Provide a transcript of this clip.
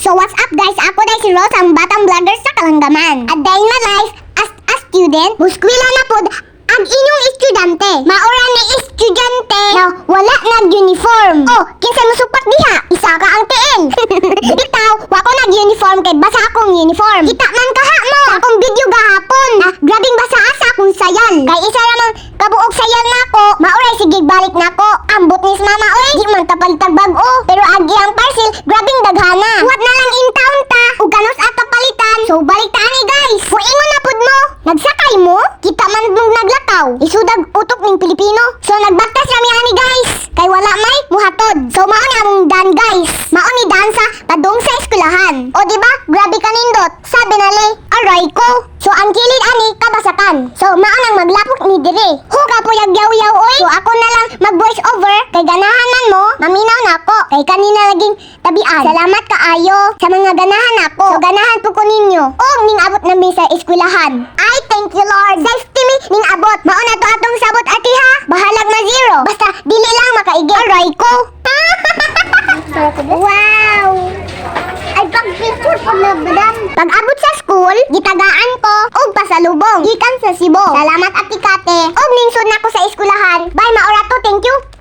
So what's up guys? Ako dahil si Rose, ang batang vlogger sa Kalanggaman. At dahil my life as a student, buskwila na pod ang inyong estudyante. Maura ni estudyante na wala nag-uniform. Oh, kinsa mo supat diha? Isa ka ang tiin. Ikaw, wako nag-uniform kay basa akong uniform. Kita man kaha mo akong video gahapon. Grabing basa asa akong sayal. Kay isa ramang kabuok sayal nako. Mauray sige balik nako. Ambot ni mama oy. Di man ta palitag bag-o. Pero agi ang parcel, grabing daghana. What na lang in town ta. Ug kanos ato palitan. So balik ta ani guys. Fuingon na pud mo. Nagsakay mo? Kita man nung naglakaw. Isudag utok ning Pilipino. So nagbaktas rami ani guys. Kay wala may muhatod. So mao ni among dan guys. Mao ni dan sa padung sa eskwelahan. O di ba? Grabe ka nindot. Sabi na le, aray ko. So ang kilid ani kabasakan. So mao nang maglapok ni dire. Huga po yagyaw-yaw oy. So ako na lang mag voice over kay ganahan man mo. Maminaw na ako. Kay kanina laging tabian. Salamat kaayo sa mga ganahan ako. So ganahan po ko ninyo. O ning abot na mi sa eskwelahan. I thank you Lord. Safety me ning abot. Mao na to atong sabot ati ha. Bahalag na zero. Basta dili lang makaigi. Aray ko. Wow. Ay pag-picture po na badam. Pag-abot sa school, gitagaan ko og pasalubong gikan sa Cebu. Salamat Ate Kate. Og ningsod nako sa eskwelahan. Bye maura to. Thank you.